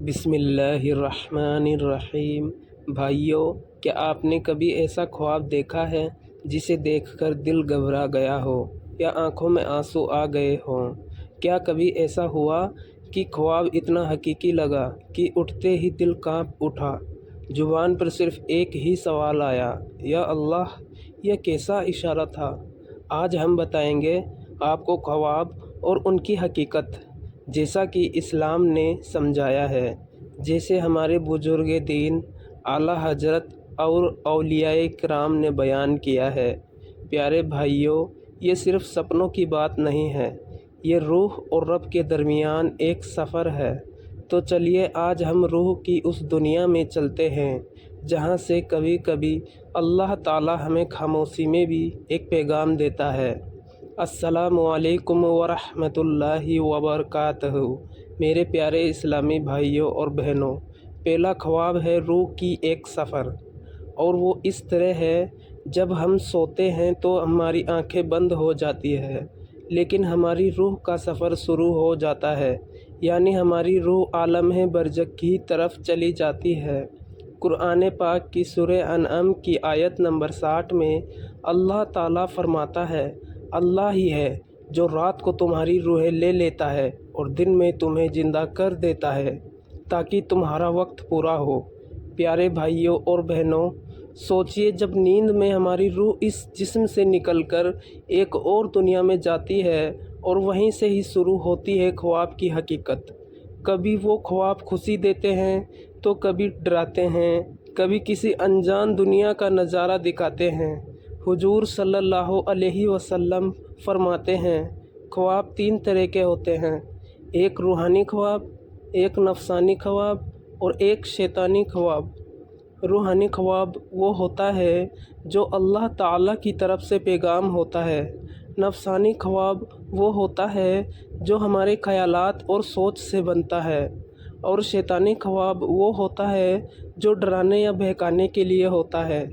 بسم اللہ الرحمن الرحیم۔ بھائیو، کیا آپ نے کبھی ایسا خواب دیکھا ہے جسے دیکھ کر دل گھبرا گیا ہو یا آنکھوں میں آنسو آ گئے ہوں؟ کیا کبھی ایسا ہوا کہ خواب اتنا حقیقی لگا کہ اٹھتے ہی دل کانپ اٹھا، زبان پر صرف ایک ہی سوال آیا، یا اللہ، یہ کیسا اشارہ تھا؟ آج ہم بتائیں گے آپ کو خواب اور ان کی حقیقت، جیسا کہ اسلام نے سمجھایا ہے، جیسے ہمارے بزرگ دین اعلیٰ حضرت اور اولیاء کرام نے بیان کیا ہے۔ پیارے بھائیوں، یہ صرف سپنوں کی بات نہیں ہے، یہ روح اور رب کے درمیان ایک سفر ہے۔ تو چلیے آج ہم روح کی اس دنیا میں چلتے ہیں جہاں سے کبھی کبھی اللہ تعالی ہمیں خاموشی میں بھی ایک پیغام دیتا ہے۔ السلام علیکم ورحمۃ اللہ وبرکاتہ۔ میرے پیارے اسلامی بھائیوں اور بہنوں، پہلا خواب ہے روح کی ایک سفر، اور وہ اس طرح ہے جب ہم سوتے ہیں تو ہماری آنکھیں بند ہو جاتی ہے، لیکن ہماری روح کا سفر شروع ہو جاتا ہے، یعنی ہماری روح عالم برزخ کی طرف چلی جاتی ہے۔ قرآن پاک کی سورہ انعام کی آیت نمبر 60 میں اللہ تعالیٰ فرماتا ہے، اللہ ہی ہے جو رات کو تمہاری روحیں لے لیتا ہے اور دن میں تمہیں زندہ کر دیتا ہے تاکہ تمہارا وقت پورا ہو۔ پیارے بھائیوں اور بہنوں، سوچئے جب نیند میں ہماری روح اس جسم سے نکل کر ایک اور دنیا میں جاتی ہے اور وہیں سے ہی شروع ہوتی ہے خواب کی حقیقت۔ کبھی وہ خواب خوشی دیتے ہیں تو کبھی ڈراتے ہیں، کبھی کسی انجان دنیا کا نظارہ دکھاتے ہیں۔ حضور صلی اللہ علیہ وسلم فرماتے ہیں، خواب 3 طرح کے ہوتے ہیں، ایک روحانی خواب، ایک نفسانی خواب اور ایک شیطانی خواب۔ روحانی خواب وہ ہوتا ہے جو اللہ تعالیٰ کی طرف سے پیغام ہوتا ہے۔ نفسانی خواب وہ ہوتا ہے جو ہمارے خیالات اور سوچ سے بنتا ہے، اور شیطانی خواب وہ ہوتا ہے جو ڈرانے یا بہکانے کے لیے ہوتا ہے۔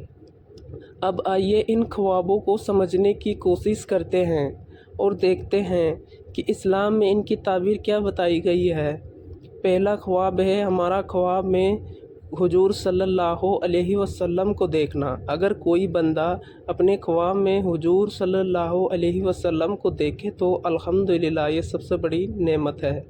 اب آئیے ان خوابوں کو سمجھنے کی کوشش کرتے ہیں اور دیکھتے ہیں کہ اسلام میں ان کی تعبیر کیا بتائی گئی ہے۔ پہلا خواب ہے ہمارا خواب میں حضور صلی اللہ علیہ وسلم کو دیکھنا۔ اگر کوئی بندہ اپنے خواب میں حضور صلی اللہ علیہ وسلم کو دیکھے تو الحمدللہ، یہ سب سے بڑی نعمت ہے۔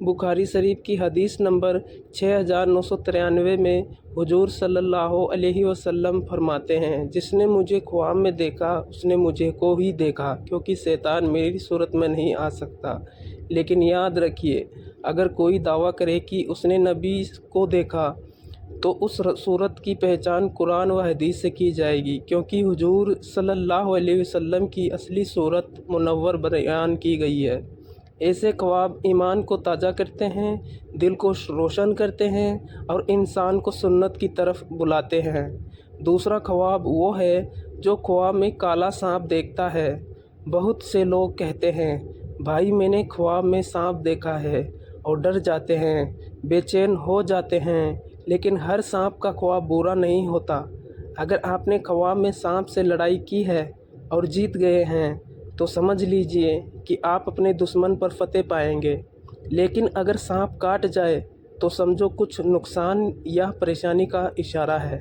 بخاری شریف کی حدیث نمبر 6993 میں حضور صلی اللہ علیہ وسلم فرماتے ہیں، جس نے مجھے خواب میں دیکھا اس نے مجھے کو ہی دیکھا، کیونکہ شیطان میری صورت میں نہیں آ سکتا۔ لیکن یاد رکھیے، اگر کوئی دعویٰ کرے کہ اس نے نبی کو دیکھا تو اس صورت کی پہچان قرآن و حدیث سے کی جائے گی، کیونکہ حضور صلی اللہ علیہ وسلم کی اصلی صورت منور بیان کی گئی ہے۔ ایسے خواب ایمان کو تازہ کرتے ہیں، دل کو روشن کرتے ہیں اور انسان کو سنت کی طرف بلاتے ہیں۔ دوسرا خواب وہ ہے جو خواب میں کالا سانپ دیکھتا ہے۔ بہت سے لوگ کہتے ہیں، بھائی میں نے خواب میں سانپ دیکھا ہے، اور ڈر جاتے ہیں، بے چین ہو جاتے ہیں، لیکن ہر سانپ کا خواب برا نہیں ہوتا۔ اگر آپ نے خواب میں سانپ سے لڑائی کی ہے اور جیت گئے ہیں تو سمجھ لیجئے کہ آپ اپنے دشمن پر فتح پائیں گے، لیکن اگر سانپ کاٹ جائے تو سمجھو کچھ نقصان یا پریشانی کا اشارہ ہے۔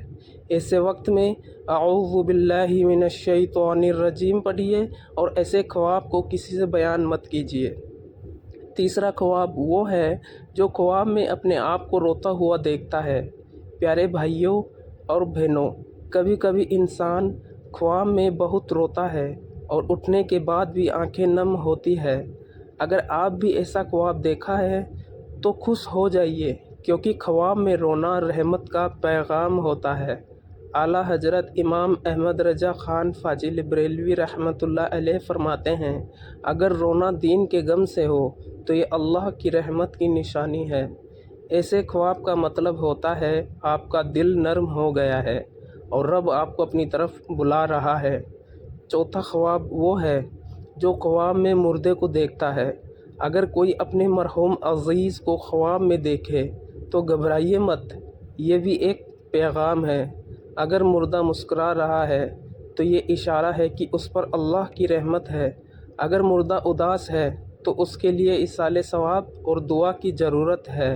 ایسے وقت میں اعوذ باللہ من الشیطان الرجیم پڑھیے اور ایسے خواب کو کسی سے بیان مت کیجیے۔ تیسرا خواب وہ ہے جو خواب میں اپنے آپ کو روتا ہوا دیکھتا ہے۔ پیارے بھائیوں اور بہنوں، کبھی کبھی انسان خواب میں بہت روتا ہے اور اٹھنے کے بعد بھی آنکھیں نم ہوتی ہے۔ اگر آپ بھی ایسا خواب دیکھا ہے تو خوش ہو جائیے، کیونکہ خواب میں رونا رحمت کا پیغام ہوتا ہے۔ اعلیٰ حضرت امام احمد رضا خان فاضل بریلوی رحمۃ اللہ علیہ فرماتے ہیں، اگر رونا دین کے غم سے ہو تو یہ اللہ کی رحمت کی نشانی ہے۔ ایسے خواب کا مطلب ہوتا ہے آپ کا دل نرم ہو گیا ہے اور رب آپ کو اپنی طرف بلا رہا ہے۔ چوتھا خواب وہ ہے جو خواب میں مردے کو دیکھتا ہے۔ اگر کوئی اپنے مرحوم عزیز کو خواب میں دیکھے تو گھبرائیے مت، یہ بھی ایک پیغام ہے۔ اگر مردہ مسکرا رہا ہے تو یہ اشارہ ہے کہ اس پر اللہ کی رحمت ہے۔ اگر مردہ اداس ہے تو اس کے لیے ایصال ثواب اور دعا کی ضرورت ہے۔